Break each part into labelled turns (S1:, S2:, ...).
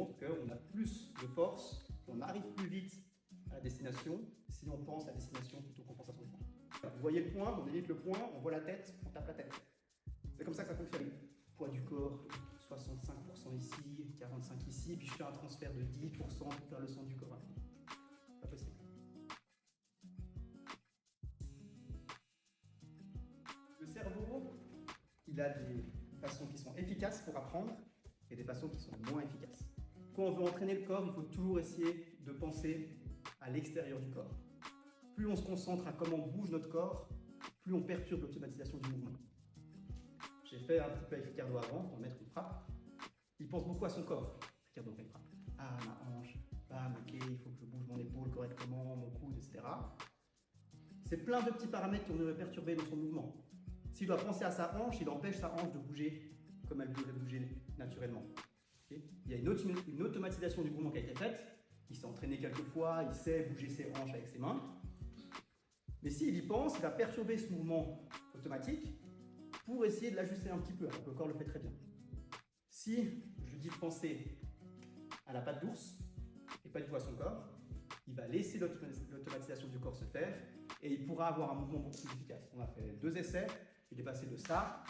S1: montrent qu'on a plus de force, on arrive plus vite à la destination si on pense à la destination plutôt qu'on pense à son point. Vous voyez le point, on évite le point, on voit la tête, on tape la tête. C'est comme ça que ça fonctionne. Poids du corps, 65% ici, 45% ici, puis je fais un transfert de 10% pour faire le centre du corps. Pas possible. Le cerveau, il a des façons qui sont efficaces pour apprendre et des façons qui sont moins efficaces. Quand on veut entraîner le corps, il faut toujours essayer de penser à l'extérieur du corps. Plus on se concentre à comment bouge notre corps, plus on perturbe l'automatisation du mouvement. J'ai fait un petit peu avec Ricardo avant, pour mettre une frappe. Il pense beaucoup à son corps. Ricardo fait une frappe. Ah, ma hanche, bam, ok, il faut que je bouge mon épaule correctement, mon coude, etc. C'est plein de petits paramètres qui vont le perturber dans son mouvement. S'il doit penser à sa hanche, il empêche sa hanche de bouger comme elle devrait bouger naturellement. Okay. Il y a une automatisation du mouvement qui a été faite. Il s'est entraîné quelques fois, il sait bouger ses hanches avec ses mains. Mais s'il y pense, il va perturber ce mouvement automatique pour essayer de l'ajuster un petit peu, alors que le corps le fait très bien. Si je dis de penser à la patte d'ours et pas du tout à son corps, il va laisser l'automatisation du corps se faire et il pourra avoir un mouvement beaucoup plus efficace. On a fait 2 essais, il est passé de ça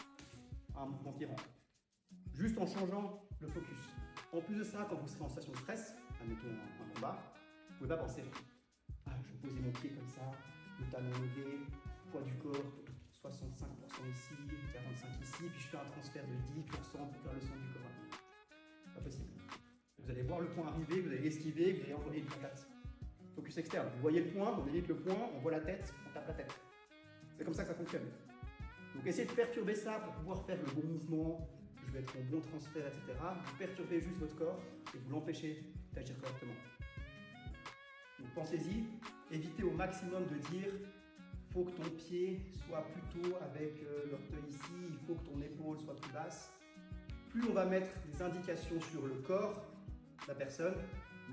S1: à un mouvement qui rentre. Juste en changeant le focus. En plus de ça, quand vous serez en situation de stress, admettons un combat, vous ne pouvez pas penser « Ah, je vais poser mon pied comme ça, le talon levé, poids du corps, 65% ici, 45% ici, puis je fais un transfert de 10% pour faire le centre du corps. » Pas possible. Vous allez voir le point arriver, vous allez l'esquiver, vous allez envoyer une patate. Focus externe. Vous voyez le point, on évite le point, on voit la tête, on tape la tête. C'est comme ça que ça fonctionne. Donc essayez de perturber ça pour pouvoir faire le bon mouvement, je vais être en bon transfert, etc. Vous perturbez juste votre corps et vous l'empêchez d'agir correctement. Donc pensez-y, évitez au maximum de dire il faut que ton pied soit plutôt avec l'orteil ici, il faut que ton épaule soit plus basse. Plus on va mettre des indications sur le corps de la personne,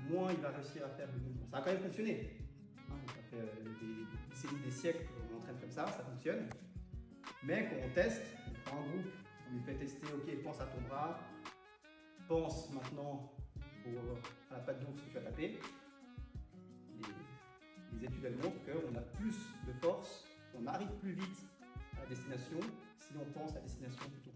S1: moins il va réussir à faire le mouvement. Ça a quand même fonctionné. Ça fait des décennies, des siècles qu'on entraîne comme ça fonctionne. Mais quand on teste, on prend un groupe, on lui fait tester, ok, pense à ton bras, pense maintenant à la patte d'ours que tu as tapée. Les études elles montrent qu'on a plus de force, on arrive plus vite à la destination si on pense à la destination plutôt